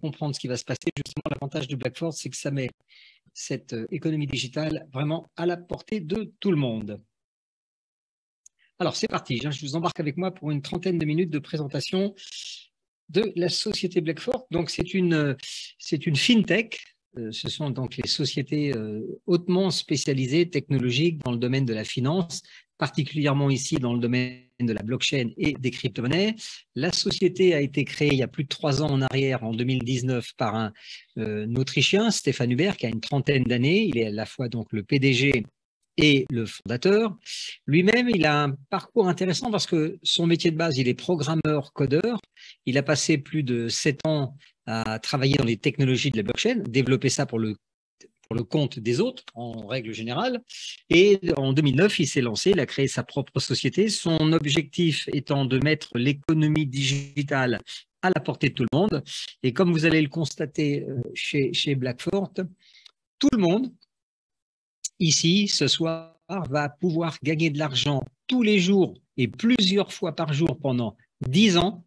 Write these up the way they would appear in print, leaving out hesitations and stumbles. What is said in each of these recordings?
comprendre ce qui va se passer. Justement, l'avantage de Blackford, c'est que ça met cette économie digitale vraiment à la portée de tout le monde. Alors, c'est parti. Je vous embarque avec moi pour une trentaine de minutes de présentation de la société Blackford. Donc, c'est une fintech. Ce sont donc les sociétés hautement spécialisées, technologiques dans le domaine de la finance, particulièrement ici dans le domaine de la blockchain et des crypto-monnaies. La société a été créée il y a plus de 3 ans en arrière, en 2019, par un Autrichien, Stéphane Hubert, qui a une trentaine d'années. Il est à la fois donc le PDG et le fondateur. Lui-même, il a un parcours intéressant parce que son métier de base, il est programmeur, codeur. Il a passé plus de 7 ans à travailler dans les technologies de la blockchain, développer ça pour le compte des autres, en règle générale. Et en 2009, il s'est lancé, il a créé sa propre société. Son objectif étant de mettre l'économie digitale à la portée de tout le monde. Et comme vous allez le constater chez Blackford, tout le monde, ici, ce soir, va pouvoir gagner de l'argent tous les jours et plusieurs fois par jour pendant 10 ans.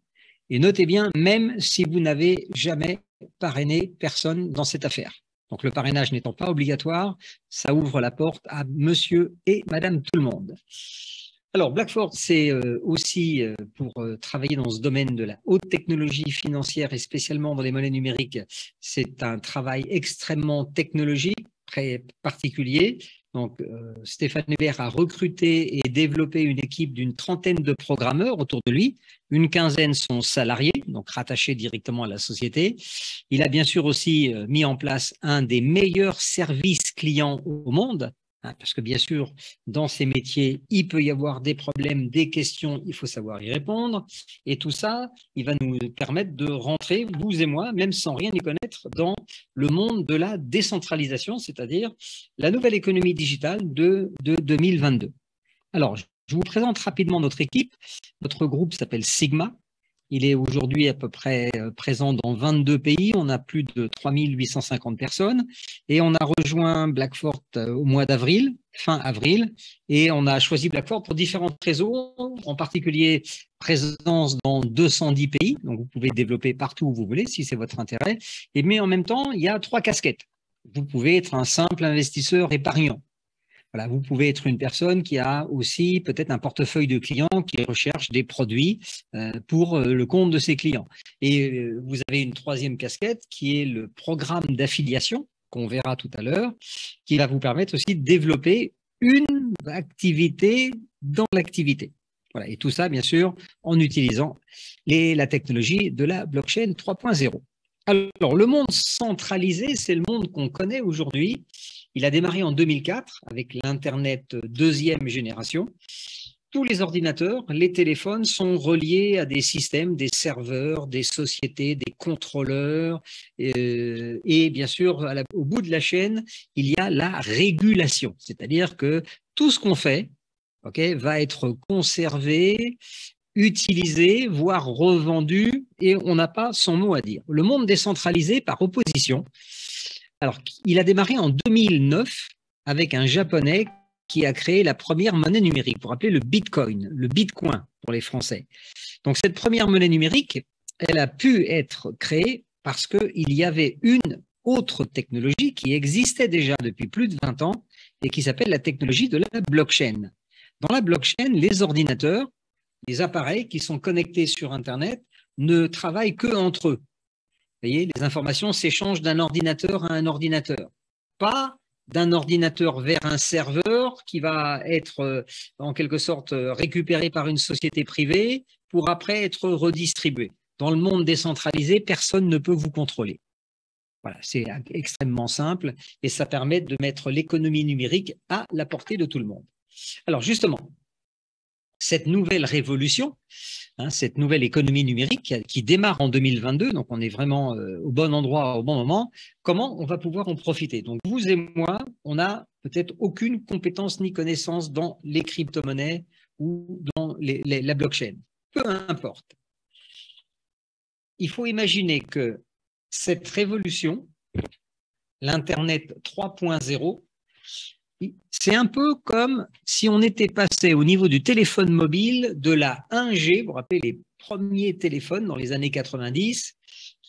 Et notez bien, même si vous n'avez jamais parrainé personne dans cette affaire. Donc, le parrainage n'étant pas obligatoire, ça ouvre la porte à monsieur et madame tout le monde. Alors, Blackford, c'est aussi pour travailler dans ce domaine de la haute technologie financière et spécialement dans les monnaies numériques. C'est un travail extrêmement technologique, très particulier. Donc, Stéphane Hubert a recruté et développé une équipe d'une trentaine de programmeurs autour de lui. Une quinzaine sont salariés, donc rattachés directement à la société. Il a bien sûr aussi mis en place un des meilleurs services clients au monde, hein, parce que bien sûr, dans ces métiers, il peut y avoir des problèmes, des questions, il faut savoir y répondre. Et tout ça, il va nous permettre de rentrer, vous et moi, même sans rien y connaître, dans le monde de la décentralisation, c'est-à-dire la nouvelle économie digitale de 2022. Alors, je vous présente rapidement notre équipe. Notre groupe s'appelle Sigma. Il est aujourd'hui à peu près présent dans 22 pays. On a plus de 3850 personnes et on a rejoint Blackford au mois d'avril, fin avril, et on a choisi Blackford pour différentes raisons, en particulier présence dans 210 pays. Donc, vous pouvez développer partout où vous voulez si c'est votre intérêt. Mais en même temps, il y a 3 casquettes. Vous pouvez être un simple investisseur épargnant. Voilà, vous pouvez être une personne qui a aussi peut-être un portefeuille de clients qui recherche des produits pour le compte de ses clients. Et vous avez une troisième casquette qui est le programme d'affiliation qu'on verra tout à l'heure, qui va vous permettre aussi de développer une activité dans l'activité. Voilà, et tout ça, bien sûr, en utilisant la technologie de la blockchain 3.0. Alors, le monde centralisé, c'est le monde qu'on connaît aujourd'hui. Il a démarré en 2004 avec l'Internet deuxième génération. Tous les ordinateurs, les téléphones sont reliés à des systèmes, des serveurs, des sociétés, des contrôleurs. Et bien sûr, au bout de la chaîne, il y a la régulation. C'est-à-dire que tout ce qu'on fait va être conservé, utilisé, voire revendu, et on n'a pas son mot à dire. Le monde décentralisé, par opposition, alors il a démarré en 2009 avec un Japonais qui a créé la première monnaie numérique, pour appeler le Bitcoin pour les Français. Donc cette première monnaie numérique, elle a pu être créée parce qu'il y avait une autre technologie qui existait déjà depuis plus de 20 ans et qui s'appelle la technologie de la blockchain. Dans la blockchain, les ordinateurs, les appareils qui sont connectés sur Internet ne travaillent que entre eux. Vous voyez, les informations s'échangent d'un ordinateur à un ordinateur, pas d'un ordinateur vers un serveur qui va être en quelque sorte récupéré par une société privée pour après être redistribué. Dans le monde décentralisé, personne ne peut vous contrôler. Voilà, c'est extrêmement simple et ça permet de mettre l'économie numérique à la portée de tout le monde. Alors justement, cette nouvelle révolution, cette nouvelle économie numérique qui démarre en 2022, donc on est vraiment au bon endroit, au bon moment, comment on va pouvoir en profiter? Donc vous et moi, on n'a peut-être aucune compétence ni connaissance dans les crypto-monnaies ou dans la blockchain. Peu importe. Il faut imaginer que cette révolution, l'Internet 3.0, c'est un peu comme si on était passé au niveau du téléphone mobile de la 1G, vous vous rappelez les premiers téléphones dans les années 90,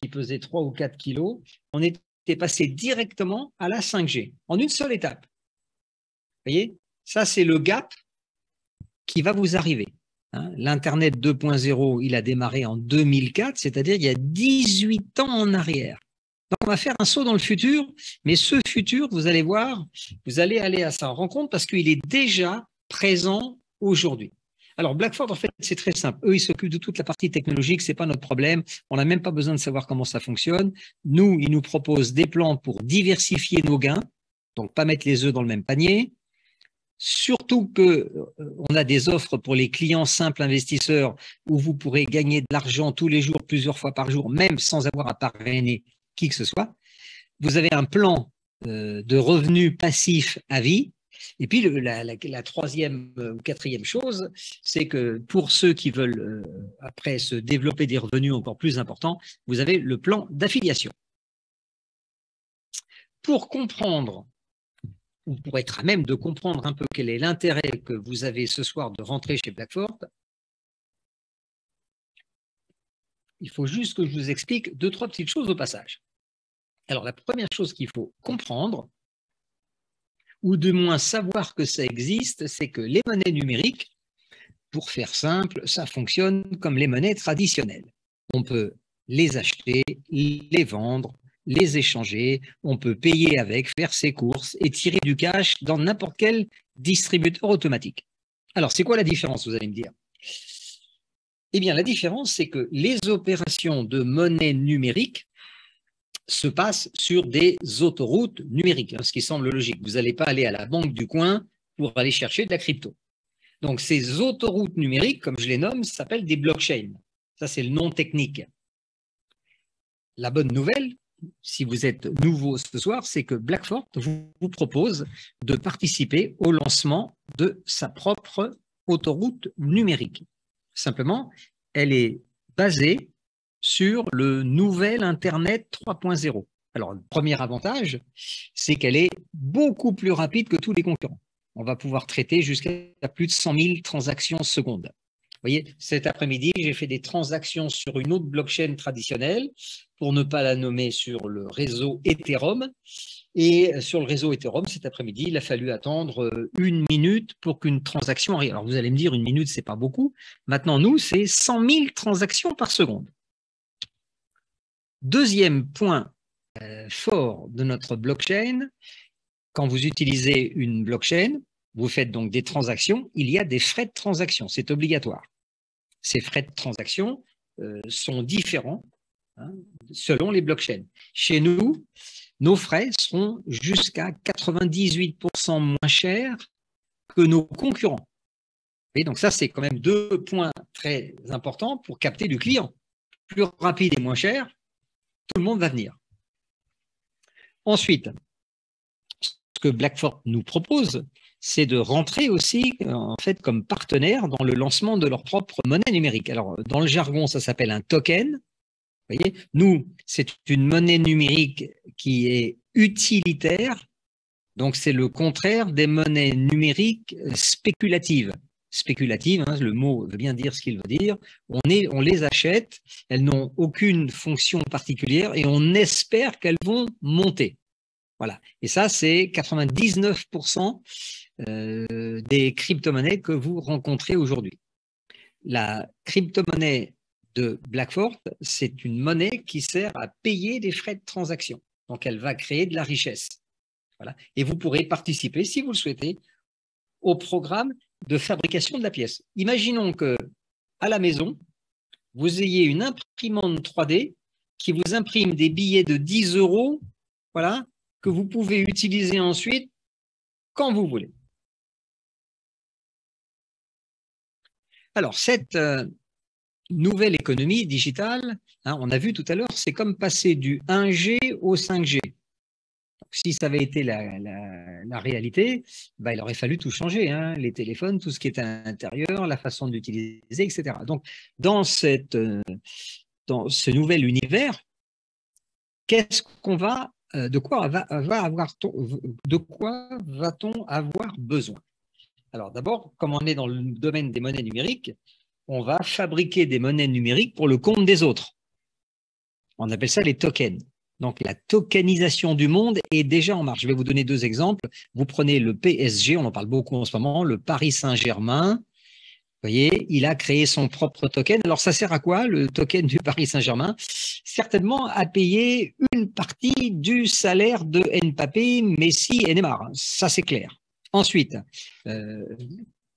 qui pesait 3 ou 4 kilos, on était passé directement à la 5G en une seule étape. Vous voyez, ça c'est le gap qui va vous arriver. Hein. L'Internet 2.0, il a démarré en 2004, c'est-à-dire il y a 18 ans en arrière. Donc, on va faire un saut dans le futur, mais ce futur, vous allez voir, vous allez aller à sa rencontre parce qu'il est déjà présent aujourd'hui. Alors, Blackford, en fait, c'est très simple. Eux, ils s'occupent de toute la partie technologique, c'est pas notre problème. On n'a même pas besoin de savoir comment ça fonctionne. Nous, ils nous proposent des plans pour diversifier nos gains, donc pas mettre les œufs dans le même panier. Surtout qu'on a des offres pour les clients simples investisseurs où vous pourrez gagner de l'argent tous les jours, plusieurs fois par jour, même sans avoir à parrainer qui que ce soit. Vous avez un plan de revenus passifs à vie. Et puis la troisième ou quatrième chose, c'est que pour ceux qui veulent après se développer des revenus encore plus importants, vous avez le plan d'affiliation. Pour comprendre ou pour être à même de comprendre un peu quel est l'intérêt que vous avez ce soir de rentrer chez Blackford, il faut juste que je vous explique 2-3 petites choses au passage. Alors, la première chose qu'il faut comprendre, ou du moins savoir que ça existe, c'est que les monnaies numériques, pour faire simple, ça fonctionne comme les monnaies traditionnelles. On peut les acheter, les vendre, les échanger, on peut payer avec, faire ses courses et tirer du cash dans n'importe quel distributeur automatique. Alors, c'est quoi la différence, vous allez me dire? Eh bien, la différence, c'est que les opérations de monnaie numérique se passent sur des autoroutes numériques, ce qui semble logique. Vous n'allez pas aller à la banque du coin pour aller chercher de la crypto. Donc, ces autoroutes numériques, comme je les nomme, s'appellent des blockchains. Ça, c'est le nom technique. La bonne nouvelle, si vous êtes nouveau ce soir, c'est que Blackford vous propose de participer au lancement de sa propre autoroute numérique. Simplement, elle est basée sur le nouvel Internet 3.0. Alors, le premier avantage, c'est qu'elle est beaucoup plus rapide que tous les concurrents. On va pouvoir traiter jusqu'à plus de 100 000 transactions secondes. Vous voyez, cet après-midi, j'ai fait des transactions sur une autre blockchain traditionnelle, pour ne pas la nommer sur le réseau Ethereum. Et sur le réseau Ethereum, cet après-midi, il a fallu attendre 1 minute pour qu'une transaction arrive. Alors, vous allez me dire, 1 minute, ce n'est pas beaucoup. Maintenant, nous, c'est 100 000 transactions par seconde. Deuxième point fort de notre blockchain, quand vous utilisez une blockchain, vous faites donc des transactions, il y a des frais de transaction, c'est obligatoire. Ces frais de transaction sont différents selon les blockchains. Chez nous, nos frais seront jusqu'à 98% moins chers que nos concurrents. Et donc ça, c'est quand même 2 points très importants pour capter du client. Plus rapide et moins cher, tout le monde va venir. Ensuite, ce que Blackford nous propose, c'est de rentrer aussi en fait comme partenaire dans le lancement de leur propre monnaie numérique. Alors, dans le jargon, ça s'appelle un token. Vous voyez, nous, c'est une monnaie numérique qui est utilitaire. Donc, c'est le contraire des monnaies numériques spéculatives. Spéculatives, hein, le mot veut bien dire ce qu'il veut dire. On les achète, elles n'ont aucune fonction particulière et on espère qu'elles vont monter. Voilà. Et ça, c'est 99% des crypto-monnaies que vous rencontrez aujourd'hui. La crypto-monnaie de Blackford, c'est une monnaie qui sert à payer des frais de transaction. Donc, elle va créer de la richesse. Voilà. Et vous pourrez participer, si vous le souhaitez, au programme de fabrication de la pièce. Imaginons que à la maison, vous ayez une imprimante 3D qui vous imprime des billets de 10 €, voilà, que vous pouvez utiliser ensuite quand vous voulez. Alors, cette nouvelle économie digitale, hein, on a vu tout à l'heure, c'est comme passer du 1G au 5G. Si ça avait été la réalité, bah, il aurait fallu tout changer, hein, les téléphones, tout ce qui est à l'intérieur, la façon d'utiliser, etc. Donc, dans ce nouvel univers, qu'est-ce qu'on va, de quoi va-t-on avoir besoin? Alors d'abord, comme on est dans le domaine des monnaies numériques, on va fabriquer des monnaies numériques pour le compte des autres. On appelle ça les tokens. Donc, la tokenisation du monde est déjà en marche. Je vais vous donner deux exemples. Vous prenez le PSG, on en parle beaucoup en ce moment, le Paris Saint-Germain. Vous voyez, il a créé son propre token. Alors, ça sert à quoi, le token du Paris Saint-Germain? Certainement à payer une partie du salaire de Mbappé, Messi et Neymar. Ça, c'est clair. Ensuite,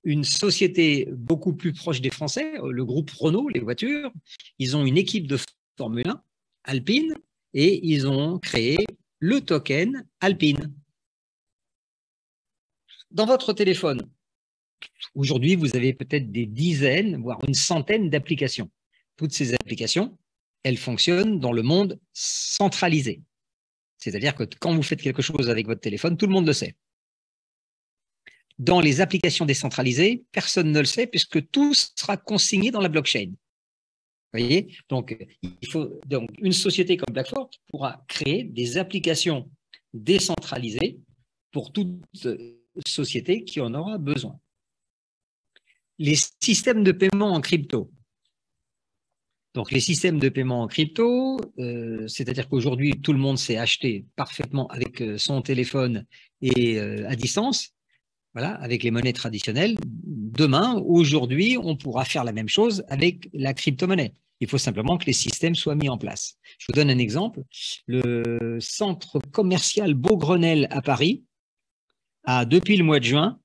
une société beaucoup plus proche des Français, le groupe Renault, les voitures, ils ont une équipe de Formule 1, Alpine, et ils ont créé le token Alpine. Dans votre téléphone, aujourd'hui, vous avez peut-être des dizaines, voire une centaine d'applications. Toutes ces applications, elles fonctionnent dans le monde centralisé. C'est-à-dire que quand vous faites quelque chose avec votre téléphone, tout le monde le sait. Dans les applications décentralisées, personne ne le sait puisque tout sera consigné dans la blockchain. Vous voyez, donc, une société comme Blackford pourra créer des applications décentralisées pour toute société qui en aura besoin. Les systèmes de paiement en crypto. Donc, les systèmes de paiement en crypto, c'est-à-dire qu'aujourd'hui, tout le monde sait acheter parfaitement avec son téléphone et à distance, voilà, avec les monnaies traditionnelles. Demain, aujourd'hui, on pourra faire la même chose avec la crypto-monnaie. Il faut simplement que les systèmes soient mis en place. Je vous donne un exemple. Le centre commercial Beaugrenelle à Paris a, depuis le mois de juin,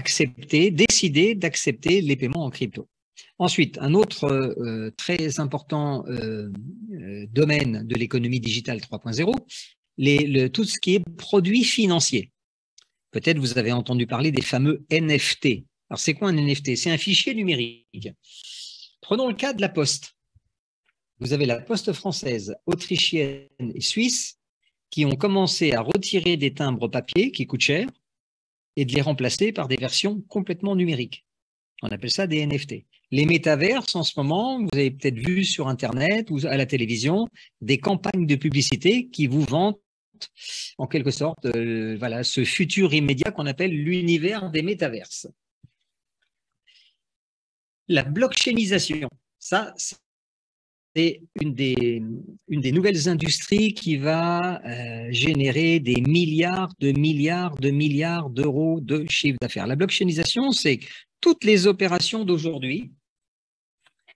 décidé d'accepter les paiements en crypto. Ensuite, un autre très important domaine de l'économie digitale 3.0, tout ce qui est produits financiers. Peut-être vous avez entendu parler des fameux NFT. Alors, c'est quoi un NFT? C'est un fichier numérique. Prenons le cas de la Poste. Vous avez la Poste française, autrichienne et suisse qui ont commencé à retirer des timbres papier qui coûtent cher et de les remplacer par des versions complètement numériques. On appelle ça des NFT. Les métaverses, en ce moment, vous avez peut-être vu sur Internet ou à la télévision des campagnes de publicité qui vous vendent en quelque sorte voilà, ce futur immédiat qu'on appelle l'univers des métaverses. La blockchainisation, ça, c'est une des nouvelles industries qui va générer des milliards d'euros de chiffre d'affaires. La blockchainisation, c'est toutes les opérations d'aujourd'hui,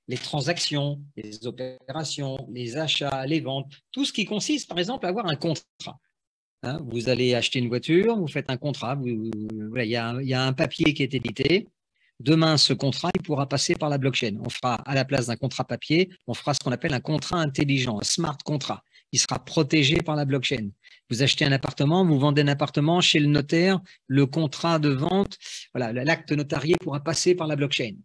les transactions, les opérations, les achats, les ventes, tout ce qui consiste, par exemple, à avoir un contrat. Hein, vous allez acheter une voiture, vous faites un contrat, voilà, il y a un papier qui est édité. Demain, ce contrat, il pourra passer par la blockchain. On fera, à la place d'un contrat papier, on fera ce qu'on appelle un contrat intelligent, un smart contract. Il sera protégé par la blockchain. Vous achetez un appartement, vous vendez un appartement chez le notaire, le contrat de vente, voilà, l'acte notarié pourra passer par la blockchain.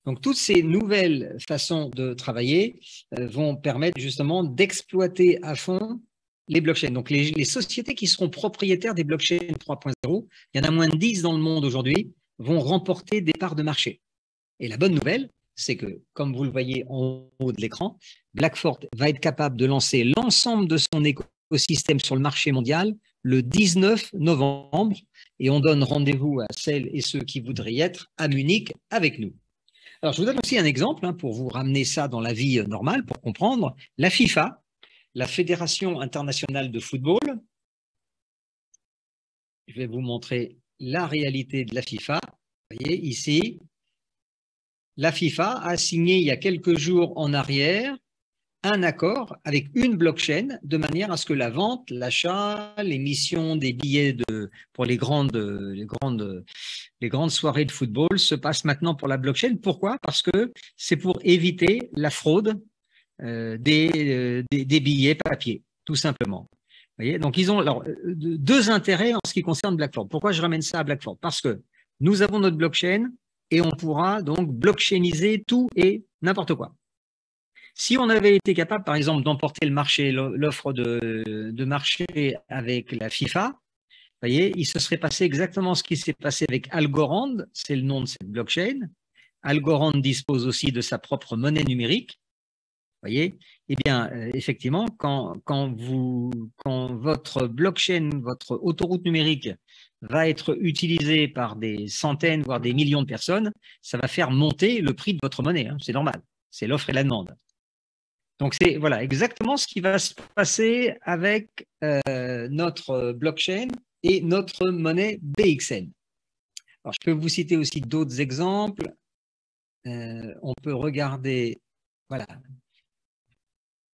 Donc, toutes ces nouvelles façons de travailler vont permettre justement d'exploiter à fond les blockchains. Donc, les sociétés qui seront propriétaires des blockchains 3.0, il y en a moins de 10 dans le monde aujourd'hui, vont remporter des parts de marché. Et la bonne nouvelle, c'est que, comme vous le voyez en haut de l'écran, Blackford va être capable de lancer l'ensemble de son écosystème sur le marché mondial le 19 novembre. Et on donne rendez-vous à celles et ceux qui voudraient y être à Munich avec nous. Alors, je vous donne aussi un exemple pour vous ramener ça dans la vie normale, pour comprendre. La FIFA, la Fédération internationale de football, je vais vous montrer la réalité de la FIFA. Vous voyez ici, la FIFA a signé il y a quelques jours en arrière un accord avec une blockchain de manière à ce que la vente, l'achat, l'émission des billets pour les grandes soirées de football se passent maintenant pour la blockchain. Pourquoi? Parce que c'est pour éviter la fraude des billets papier, tout simplement. Vous voyez, donc, ils ont alors deux intérêts en ce qui concerne Blackford. Pourquoi je ramène ça à Blackford? Parce que nous avons notre blockchain et on pourra donc blockchainiser tout et n'importe quoi. Si on avait été capable, par exemple, d'emporter le marché, l'offre de marché avec la FIFA, vous voyez, il se serait passé exactement ce qui s'est passé avec Algorand, c'est le nom de cette blockchain. Algorand dispose aussi de sa propre monnaie numérique. Voyez, eh bien, effectivement, quand votre blockchain, votre autoroute numérique va être utilisée par des centaines, voire des millions de personnes, ça va faire monter le prix de votre monnaie. Hein, c'est normal. C'est l'offre et la demande. Donc, c'est voilà, exactement ce qui va se passer avec notre blockchain et notre monnaie BXN. Alors, je peux vous citer aussi d'autres exemples. On peut regarder, voilà,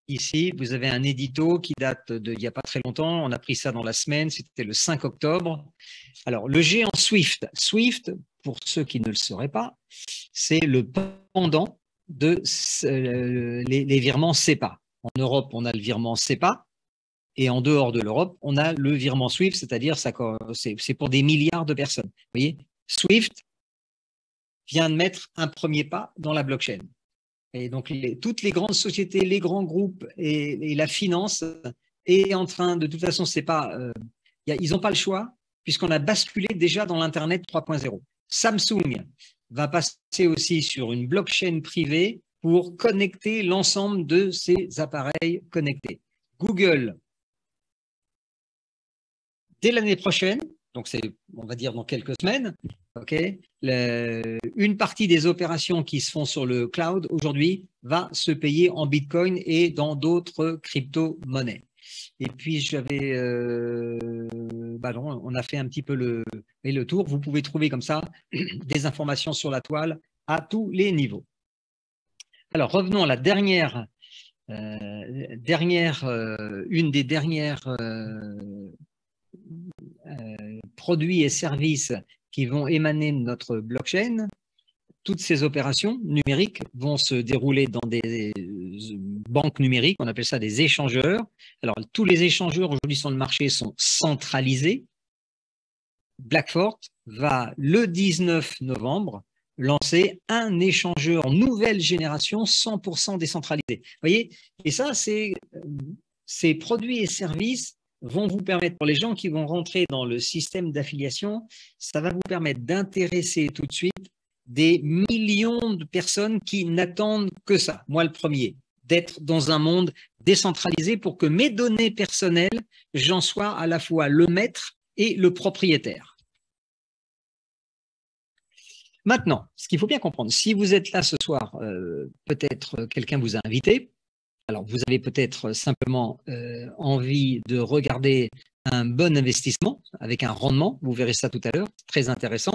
ici, vous avez un édito qui date d'il n'y a pas très longtemps. On a pris ça dans la semaine, c'était le 5 octobre. Alors, le géant Swift. Swift, pour ceux qui ne le sauraient pas, c'est le pendant de les virements SEPA. En Europe, on a le virement SEPA. Et en dehors de l'Europe, on a le virement SWIFT, c'est-à-dire c'est pour des milliards de personnes. Vous voyez, SWIFT vient de mettre un premier pas dans la blockchain. Et donc, toutes les grandes sociétés, les grands groupes et la finance est en train, de toute façon, c'est pas, ils n'ont pas le choix puisqu'on a basculé déjà dans l'Internet 3.0. Samsung va passer aussi sur une blockchain privée pour connecter l'ensemble de ses appareils connectés. Google, dès l'année prochaine, donc c'est, on va dire dans quelques semaines, okay, une partie des opérations qui se font sur le cloud aujourd'hui va se payer en Bitcoin et dans d'autres crypto-monnaies. Et puis, on a fait un petit peu le tour. Vous pouvez trouver comme ça des informations sur la toile à tous les niveaux. Alors, revenons à la une des dernières produits et services qui vont émaner de notre blockchain. Toutes ces opérations numériques vont se dérouler dans des banques numériques, on appelle ça des échangeurs. Alors, tous les échangeurs aujourd'hui sur le marché sont centralisés. BlackFort va, le 19 novembre, lancer un échangeur nouvelle génération 100% décentralisé. Vous voyez, et ça, ces produits et services vont vous permettre, pour les gens qui vont rentrer dans le système d'affiliation, ça va vous permettre d'intéresser tout de suite des millions de personnes qui n'attendent que ça. Moi, le premier, d'être dans un monde décentralisé pour que mes données personnelles, j'en sois à la fois le maître et le propriétaire. Maintenant, ce qu'il faut bien comprendre, si vous êtes là ce soir, peut-être quelqu'un vous a invité. Alors, vous avez peut-être simplement envie de regarder un bon investissement avec un rendement. Vous verrez ça tout à l'heure, très intéressant,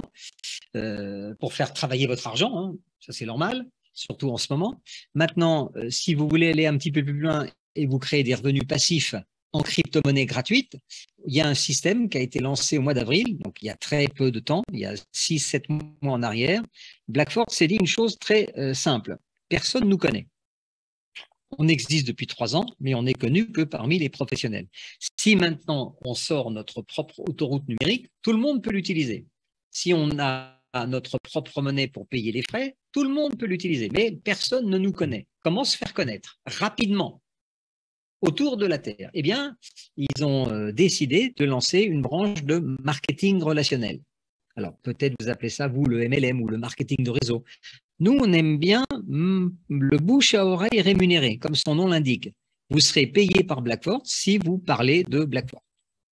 pour faire travailler votre argent. Hein. Ça, c'est normal, surtout en ce moment. Maintenant, si vous voulez aller un petit peu plus loin et vous créer des revenus passifs en crypto-monnaie gratuite, il y a un système qui a été lancé au mois d'avril, donc il y a très peu de temps, il y a 6-7 mois en arrière. BlackFort s'est dit une chose très simple. Personne ne nous connaît. On existe depuis 3 ans, mais on n'est connu que parmi les professionnels. Si maintenant on sort notre propre autoroute numérique, tout le monde peut l'utiliser. Si on a notre propre monnaie pour payer les frais, tout le monde peut l'utiliser, mais personne ne nous connaît. Comment se faire connaître rapidement autour de la Terre? Eh bien, ils ont décidé de lancer une branche de marketing relationnel. Alors, peut-être vous appelez ça, vous, le MLM ou le marketing de réseau. Nous, on aime bien le bouche à oreille rémunéré, comme son nom l'indique. Vous serez payé par BlackFort si vous parlez de BlackFort.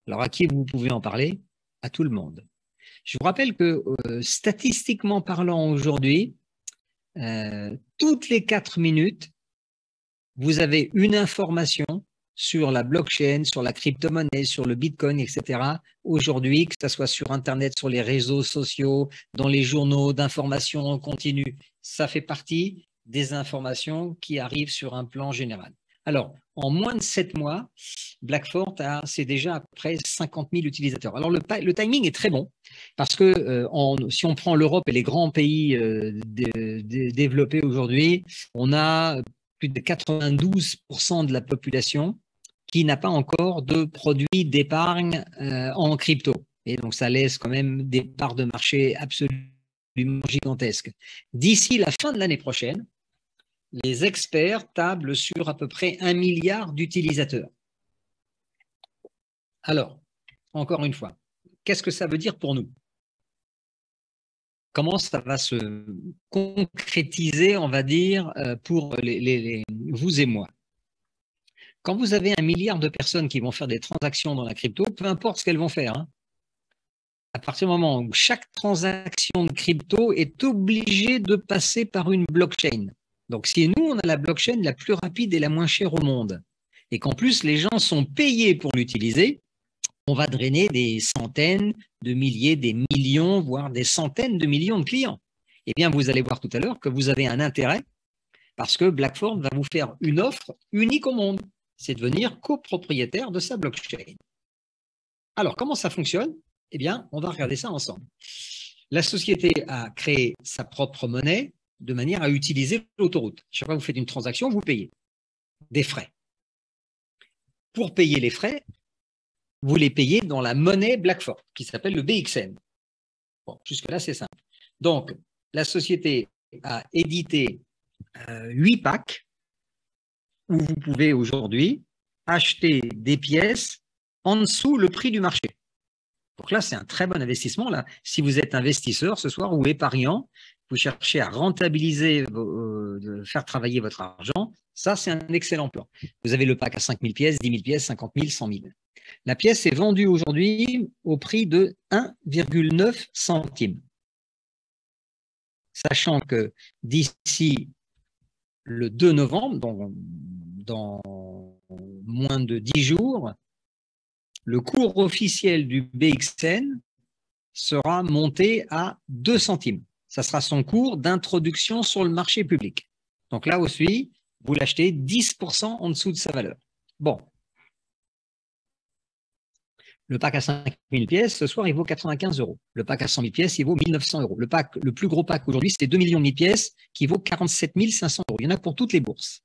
Alors, à qui vous pouvez en parler? À tout le monde. Je vous rappelle que statistiquement parlant aujourd'hui, toutes les 4 minutes, vous avez une information sur la blockchain, sur la crypto-monnaie, sur le Bitcoin, etc. Aujourd'hui, que ce soit sur Internet, sur les réseaux sociaux, dans les journaux d'information en continu, ça fait partie des informations qui arrivent sur un plan général. Alors, en moins de 7 mois, BlackFort c'est déjà à peu près 50 000 utilisateurs. Alors, le timing est très bon parce que si on prend l'Europe et les grands pays développés aujourd'hui, on a plus de 92% de la population qui n'a pas encore de produits d'épargne en crypto. Et donc, ça laisse quand même des parts de marché absolument gigantesques. D'ici la fin de l'année prochaine, les experts tablent sur à peu près 1 milliard d'utilisateurs. Alors, encore une fois, qu'est-ce que ça veut dire pour nous? Comment ça va se concrétiser, on va dire, pour vous et moi? Quand vous avez 1 milliard de personnes qui vont faire des transactions dans la crypto, peu importe ce qu'elles vont faire, hein, à partir du moment où chaque transaction de crypto est obligée de passer par une blockchain. Donc, si nous, on a la blockchain la plus rapide et la moins chère au monde, et qu'en plus, les gens sont payés pour l'utiliser, on va drainer des centaines de milliers, des millions, voire des centaines de millions de clients. Eh bien, vous allez voir tout à l'heure que vous avez un intérêt parce que Blackford va vous faire une offre unique au monde. C'est devenir copropriétaire de sa blockchain. Alors, comment ça fonctionne? Eh bien, on va regarder ça ensemble. La société a créé sa propre monnaie de manière à utiliser l'autoroute. Chaque fois que vous faites une transaction, vous payez des frais. Pour payer les frais, vous les payez dans la monnaie Blackford, qui s'appelle le BXN. Bon, jusque-là, c'est simple. Donc, la société a édité 8 packs où vous pouvez aujourd'hui acheter des pièces en dessous le prix du marché. Donc là, c'est un très bon investissement. Là, si vous êtes investisseur ce soir ou épargnant, vous cherchez à rentabiliser, faire travailler votre argent, ça, c'est un excellent plan. Vous avez le pack à 5 000 pièces, 10 000 pièces, 50 000, 100 000. La pièce est vendue aujourd'hui au prix de 1,9 centimes. Sachant que d'ici le 2 novembre, dans moins de 10 jours, le cours officiel du BXN sera monté à 2 centimes. Ça sera son cours d'introduction sur le marché public. Donc là aussi, vous l'achetez 10% en dessous de sa valeur. Bon. Le pack à 5 000 pièces, ce soir, il vaut 95 €. Le pack à 100 000 pièces, il vaut 1 900 €. Le plus gros pack aujourd'hui, c'est 2 millions de pièces qui vaut 47 500 €. Il y en a pour toutes les bourses.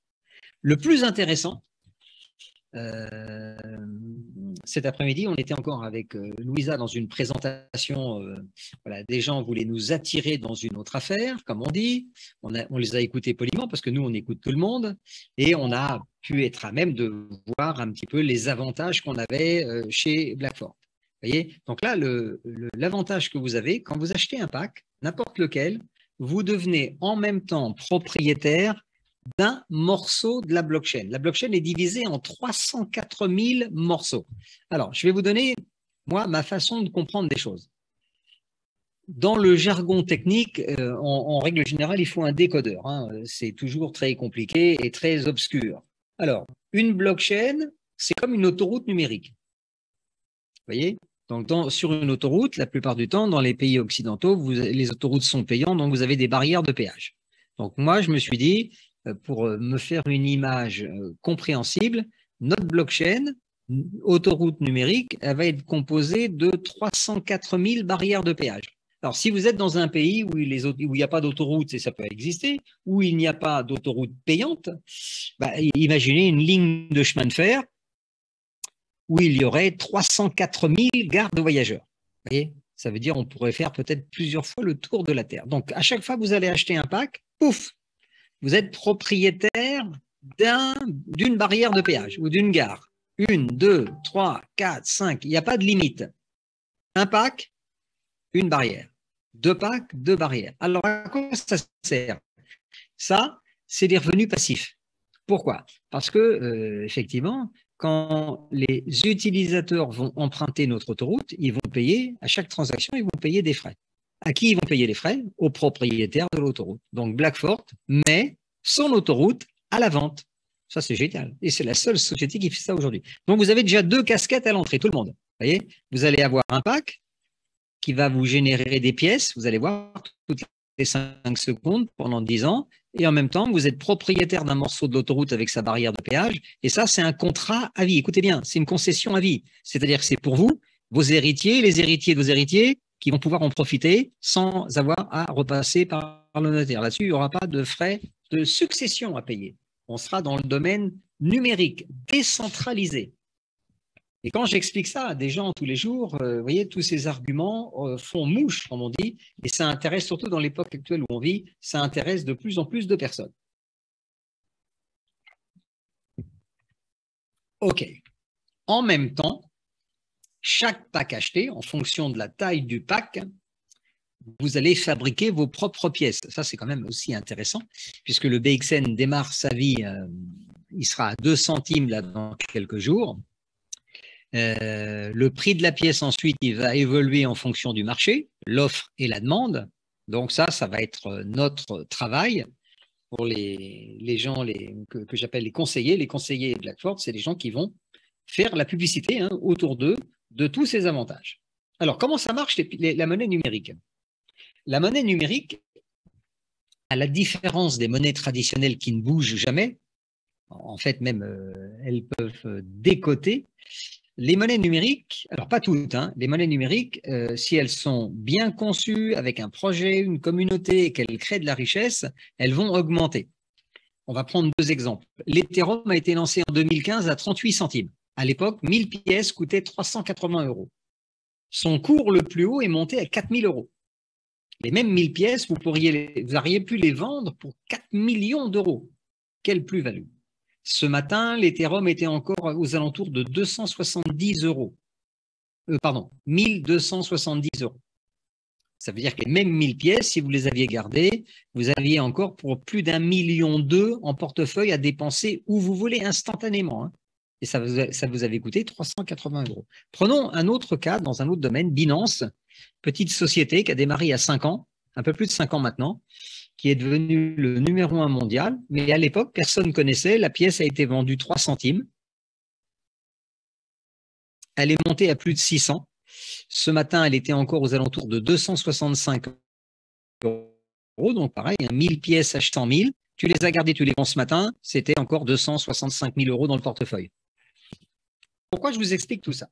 Le plus intéressant, cet après-midi, on était encore avec Louisa dans une présentation. Voilà, des gens voulaient nous attirer dans une autre affaire, comme on dit. On les a écoutés poliment parce que nous, on écoute tout le monde. Et on a pu être à même de voir un petit peu les avantages qu'on avait chez Blackford. Vous voyez? Donc là, l'avantage que vous avez, quand vous achetez un pack, n'importe lequel, vous devenez en même temps propriétaire d'un morceau de la blockchain. La blockchain est divisée en 304 000 morceaux. Alors, je vais vous donner, moi, ma façon de comprendre des choses. Dans le jargon technique, en règle générale, il faut un décodeur. Hein. C'est toujours très compliqué et très obscur. Alors, une blockchain, c'est comme une autoroute numérique. Vous voyez? Donc, sur une autoroute, la plupart du temps, dans les pays occidentaux, les autoroutes sont payantes, donc vous avez des barrières de péage. Donc, moi, je me suis dit, pour me faire une image compréhensible, notre blockchain, autoroute numérique, elle va être composée de 304 000 barrières de péage. Alors, si vous êtes dans un pays où il n'y a pas d'autoroute, et ça peut exister, où il n'y a pas d'autoroute payante, bah, imaginez une ligne de chemin de fer où il y aurait 304 000 gares de voyageurs. Vous voyez? Ça veut dire qu'on pourrait faire peut-être plusieurs fois le tour de la Terre. Donc, à chaque fois que vous allez acheter un pack, pouf, vous êtes propriétaire d'une barrière de péage ou d'une gare. 1, 2, 3, 4, 5, il n'y a pas de limite. Un pack, une barrière. 2 packs, 2 barrières. Alors, à quoi ça sert? Ça, c'est des revenus passifs. Pourquoi? Parce que, effectivement, quand les utilisateurs vont emprunter notre autoroute, ils vont payer, à chaque transaction, ils vont payer des frais. À qui ils vont payer les frais? Aux propriétaires de l'autoroute. Donc, Blackford met son autoroute à la vente. Ça, c'est génial. Et c'est la seule société qui fait ça aujourd'hui. Donc, vous avez déjà 2 casquettes à l'entrée, tout le monde. Vous voyez? Vous allez avoir un pack qui va vous générer des pièces. Vous allez voir toutes les 5 secondes pendant 10 ans. Et en même temps, vous êtes propriétaire d'un morceau de l'autoroute avec sa barrière de péage. Et ça, c'est un contrat à vie. Écoutez bien, c'est une concession à vie. C'est-à-dire que c'est pour vous, vos héritiers, les héritiers de vos héritiers, qui vont pouvoir en profiter sans avoir à repasser par le notaire. Là-dessus, il n'y aura pas de frais de succession à payer. On sera dans le domaine numérique, décentralisé. Et quand j'explique ça à des gens tous les jours, vous voyez, tous ces arguments font mouche, comme on dit, et ça intéresse, surtout dans l'époque actuelle où on vit, ça intéresse de plus en plus de personnes. OK. En même temps, chaque pack acheté, en fonction de la taille du pack, vous allez fabriquer vos propres pièces. Ça, c'est quand même aussi intéressant, puisque le BXN démarre sa vie, il sera à 2 centimes là, dans quelques jours. Le prix de la pièce, ensuite, il va évoluer en fonction du marché, l'offre et la demande. Donc ça va être notre travail. pour les gens que j'appelle les conseillers. Les conseillers Blackford, c'est des gens qui vont faire la publicité autour d'eux de tous ces avantages. Alors, comment ça marche la monnaie numérique? La monnaie numérique, à la différence des monnaies traditionnelles qui ne bougent jamais, en fait même elles peuvent décoter, les monnaies numériques, alors pas toutes, les monnaies numériques, si elles sont bien conçues, avec un projet, une communauté, et qu'elles créent de la richesse, elles vont augmenter. On va prendre 2 exemples. L'Ethereum a été lancé en 2015 à 38 centimes. À l'époque, 1000 pièces coûtaient 380 €. Son cours le plus haut est monté à 4000 €. Les mêmes 1000 pièces, vous auriez pu les vendre pour 4 millions d'euros. Quelle plus-value! Ce matin, l'Ethereum était encore aux alentours de 270 €. Pardon, 1270 €. Ça veut dire que les mêmes 1000 pièces, si vous les aviez gardées, vous aviez encore pour plus d'1,2 million en portefeuille à dépenser où vous voulez instantanément. Et ça vous avait coûté 380 €. Prenons un autre cas dans un autre domaine, Binance, petite société qui a démarré il y a 5 ans, un peu plus de 5 ans maintenant, qui est devenu le numéro 1 mondial. Mais à l'époque, personne ne connaissait. La pièce a été vendue 3 centimes. Elle est montée à plus de 600. Ce matin, elle était encore aux alentours de 265 €. Donc pareil, 1000 pièces achetant 1000. Tu les as gardées, tu les vends ce matin, c'était encore 265 000 € dans le portefeuille. Pourquoi je vous explique tout ça?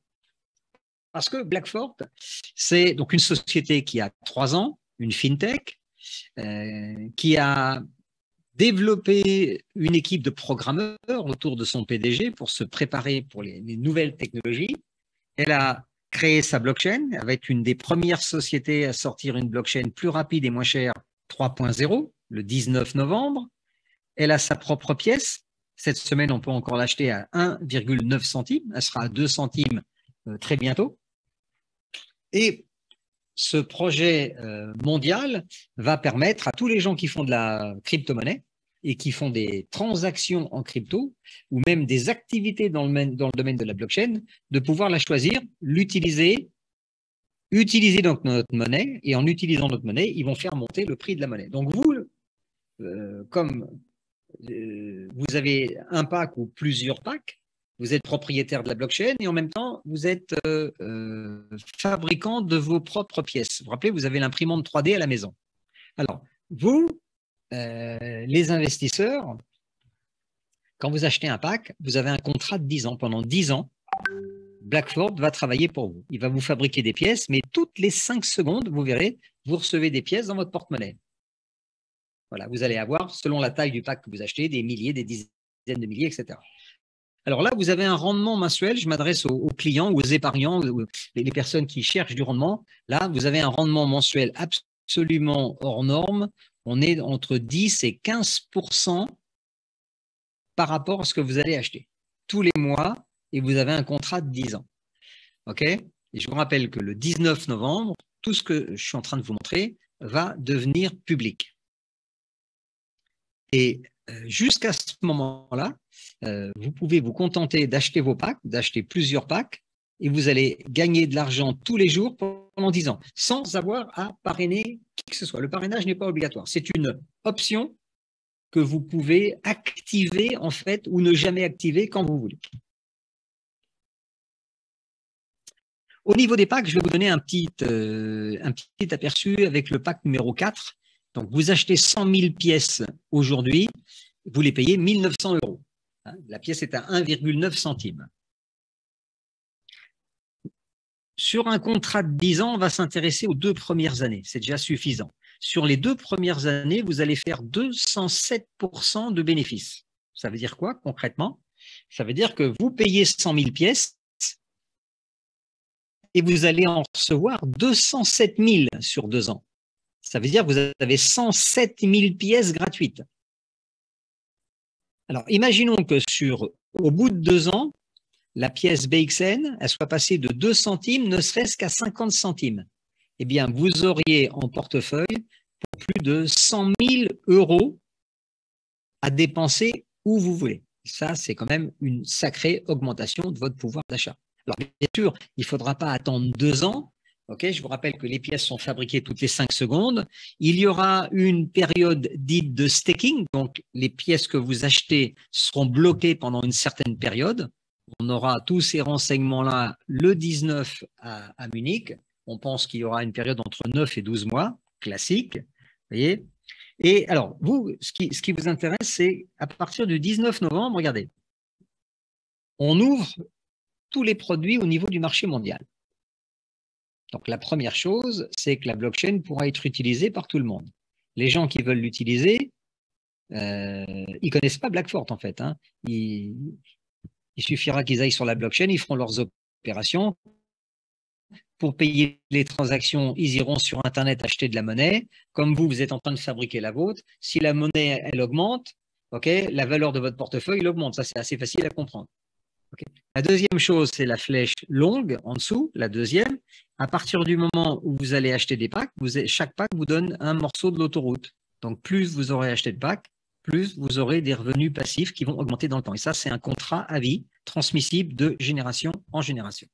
Parce que Blackford, c'est donc une société qui a 3 ans, une fintech, qui a développé une équipe de programmeurs autour de son PDG pour se préparer pour les nouvelles technologies. Elle a créé sa blockchain avec une des premières sociétés à sortir une blockchain plus rapide et moins chère, 3.0, le 19 novembre. Elle a sa propre pièce. Cette semaine, on peut encore l'acheter à 1,9 centimes. Elle sera à 2 centimes très bientôt. Et ce projet mondial va permettre à tous les gens qui font de la crypto-monnaie et qui font des transactions en crypto ou même des activités dans le domaine de la blockchain, de pouvoir la choisir, l'utiliser, utiliser donc notre monnaie, et en utilisant notre monnaie, ils vont faire monter le prix de la monnaie. Donc vous, comme vous avez un pack ou plusieurs packs, vous êtes propriétaire de la blockchain et en même temps, vous êtes fabricant de vos propres pièces. Vous vous rappelez, vous avez l'imprimante 3D à la maison. Alors, vous, les investisseurs, quand vous achetez un pack, vous avez un contrat de 10 ans. Pendant 10 ans, Blackford va travailler pour vous. Il va vous fabriquer des pièces, mais toutes les 5 secondes, vous verrez, vous recevez des pièces dans votre porte-monnaie. Voilà, vous allez avoir, selon la taille du pack que vous achetez, des milliers, des dizaines de milliers, etc. Alors là, vous avez un rendement mensuel. Je m'adresse aux clients ou aux épargnants, les personnes qui cherchent du rendement. Là, vous avez un rendement mensuel absolument hors norme. On est entre 10 et 15% par rapport à ce que vous allez acheter tous les mois, et vous avez un contrat de 10 ans. OK? Et je vous rappelle que le 19 novembre, tout ce que je suis en train de vous montrer va devenir public. Et jusqu'à ce moment-là, vous pouvez vous contenter d'acheter vos packs, d'acheter plusieurs packs, et vous allez gagner de l'argent tous les jours pendant 10 ans, sans avoir à parrainer qui que ce soit. Le parrainage n'est pas obligatoire. C'est une option que vous pouvez activer en fait ou ne jamais activer quand vous voulez. Au niveau des packs, je vais vous donner un petit aperçu avec le pack numéro 4. Donc, vous achetez 100 000 pièces aujourd'hui, vous les payez 1 900 €. La pièce est à 1,9 centimes. Sur un contrat de 10 ans, on va s'intéresser aux 2 premières années. C'est déjà suffisant. Sur les 2 premières années, vous allez faire 207% de bénéfices. Ça veut dire quoi concrètement? Ça veut dire que vous payez 100 000 pièces et vous allez en recevoir 207 000 sur 2 ans. Ça veut dire que vous avez 107 000 pièces gratuites. Alors, imaginons que au bout de 2 ans, la pièce BXN, elle soit passée de 2 centimes, ne serait-ce qu'à 50 centimes. Eh bien, vous auriez en portefeuille pour plus de 100 000 € à dépenser où vous voulez. Ça, c'est quand même une sacrée augmentation de votre pouvoir d'achat. Alors, bien sûr, il ne faudra pas attendre 2 ans, Okay, je vous rappelle que les pièces sont fabriquées toutes les 5 secondes. Il y aura une période dite de staking, donc les pièces que vous achetez seront bloquées pendant une certaine période. On aura tous ces renseignements-là le 19 à Munich. On pense qu'il y aura une période entre 9 et 12 mois, classique. Vous voyez. Et alors, vous, ce qui vous intéresse, c'est à partir du 19 novembre, regardez, on ouvre tous les produits au niveau du marché mondial. Donc, la première chose, c'est que la blockchain pourra être utilisée par tout le monde. Les gens qui veulent l'utiliser, ils ne connaissent pas Blackfort, en fait. Hein. Il suffira qu'ils aillent sur la blockchain, ils feront leurs opérations. Pour payer les transactions, ils iront sur Internet acheter de la monnaie. Comme vous êtes en train de fabriquer la vôtre, si la monnaie, elle augmente, okay, la valeur de votre portefeuille, elle augmente. Ça, c'est assez facile à comprendre. Okay. La deuxième chose, c'est la flèche longue en dessous, la deuxième. À partir du moment où vous allez acheter des packs, chaque pack vous donne un morceau de l'autoroute. Donc, plus vous aurez acheté de packs, plus vous aurez des revenus passifs qui vont augmenter dans le temps. Et ça, c'est un contrat à vie transmissible de génération en génération.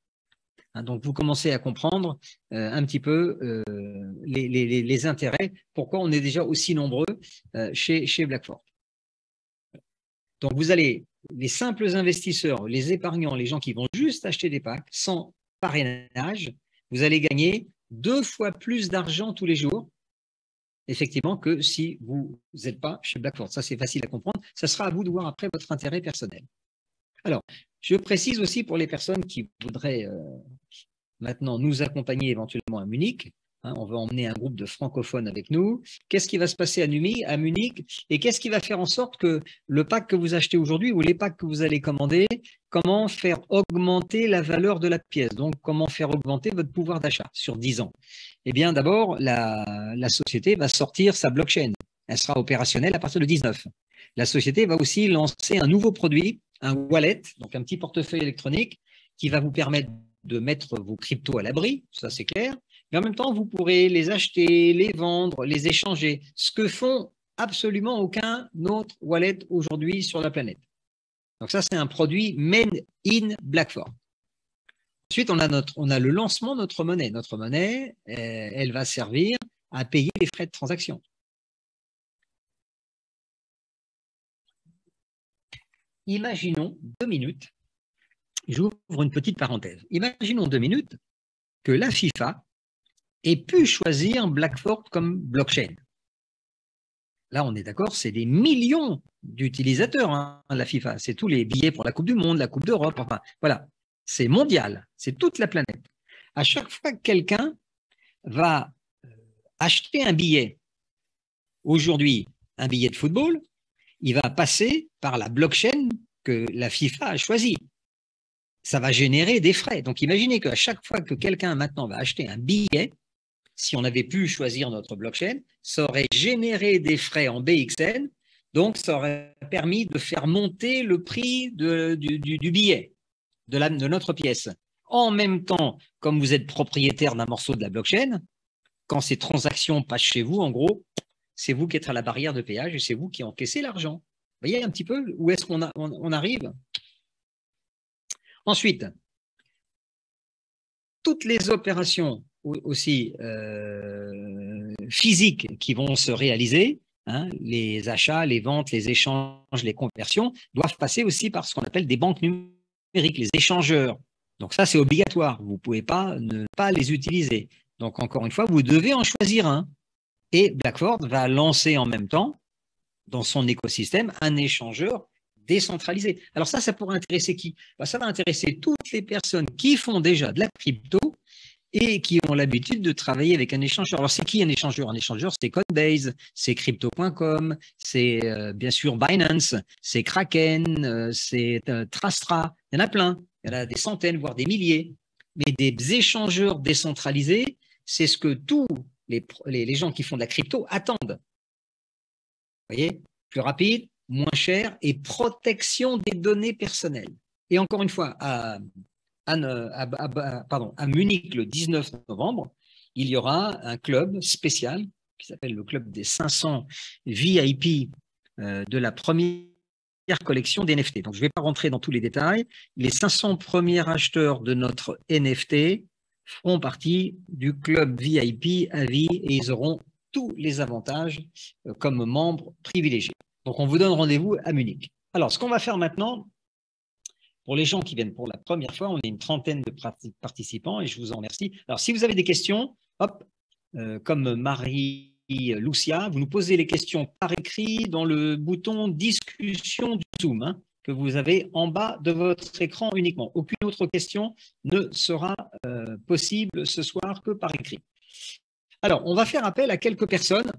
Donc, vous commencez à comprendre un petit peu les intérêts, pourquoi on est déjà aussi nombreux chez Blackfort. Donc, vous allez, les simples investisseurs, les épargnants, les gens qui vont juste acheter des packs sans parrainage, vous allez gagner 2 fois plus d'argent tous les jours, effectivement, que si vous n'êtes pas chez Blackfort. Ça, c'est facile à comprendre. Ça sera à vous de voir après votre intérêt personnel. Alors, je précise aussi pour les personnes qui voudraient maintenant nous accompagner éventuellement à Munich. Hein, on va emmener un groupe de francophones avec nous. Qu'est-ce qui va se passer à Munich et qu'est-ce qui va faire en sorte que le pack que vous achetez aujourd'hui ou les packs que vous allez commander, comment faire augmenter la valeur de la pièce, donc comment faire augmenter votre pouvoir d'achat sur 10 ans. Eh bien, d'abord, la société va sortir sa blockchain. Elle sera opérationnelle à partir du 19. La société va aussi lancer un nouveau produit, un wallet, donc un petit portefeuille électronique qui va vous permettre de mettre vos cryptos à l'abri, ça c'est clair, mais en même temps, vous pourrez les acheter, les vendre, les échanger, ce que font absolument aucun autre wallet aujourd'hui sur la planète. Donc ça, c'est un produit made in Blackfort. Ensuite, on a le lancement de notre monnaie. Notre monnaie, elle va servir à payer les frais de transaction. Imaginons 2 minutes, j'ouvre une petite parenthèse. Imaginons 2 minutes que la FIFA ait pu choisir Blackfort comme blockchain. Là, on est d'accord, c'est des millions d'utilisateurs, hein, la FIFA. C'est tous les billets pour la Coupe du Monde, la Coupe d'Europe, enfin, voilà. C'est mondial, c'est toute la planète. À chaque fois que quelqu'un va acheter un billet, aujourd'hui, un billet de football, il va passer par la blockchain que la FIFA a choisie. Ça va générer des frais. Donc, imaginez qu'à chaque fois que quelqu'un maintenant va acheter un billet, si on avait pu choisir notre blockchain, ça aurait généré des frais en BXN, donc ça aurait permis de faire monter le prix du billet, de notre pièce. En même temps, comme vous êtes propriétaire d'un morceau de la blockchain, quand ces transactions passent chez vous, en gros, c'est vous qui êtes à la barrière de péage et c'est vous qui encaissez l'argent. Vous voyez un petit peu où est-ce qu'on arrive? Ensuite, toutes les opérations aussi physiques qui vont se réaliser, hein, les achats, les ventes, les échanges, les conversions, doivent passer aussi par ce qu'on appelle des banques numériques, les échangeurs. Donc ça, c'est obligatoire. Vous ne pouvez pas ne pas les utiliser. Donc encore une fois, vous devez en choisir un. Et Blackfort va lancer en même temps, dans son écosystème, un échangeur décentralisé. Alors ça pourrait intéresser qui? Ça va intéresser toutes les personnes qui font déjà de la crypto et qui ont l'habitude de travailler avec un échangeur. Alors c'est qui un échangeur? Un échangeur, c'est Coinbase, c'est Crypto.com, c'est bien sûr Binance, c'est Kraken, c'est Trastra. Il y en a plein. Il y en a des centaines, voire des milliers. Mais des échangeurs décentralisés, c'est ce que tous les gens qui font de la crypto attendent. Vous voyez, plus rapide, moins cher et protection des données personnelles. Et encore une fois, à Munich le 19 novembre, il y aura un club spécial qui s'appelle le club des 500 VIP de la première collection d'NFT. Donc, je ne vais pas rentrer dans tous les détails. Les 500 premiers acheteurs de notre NFT feront partie du club VIP à vie et ils auront tous les avantages comme membres privilégiés. Donc, on vous donne rendez-vous à Munich. Alors, ce qu'on va faire maintenant, pour les gens qui viennent pour la première fois, on est une trentaine de participants et je vous en remercie. Alors, si vous avez des questions, hop, comme Marie-Lucia, vous nous posez les questions par écrit dans le bouton discussion du Zoom, hein, que vous avez en bas de votre écran uniquement. Aucune autre question ne sera possible ce soir que par écrit. Alors, on va faire appel à quelques personnes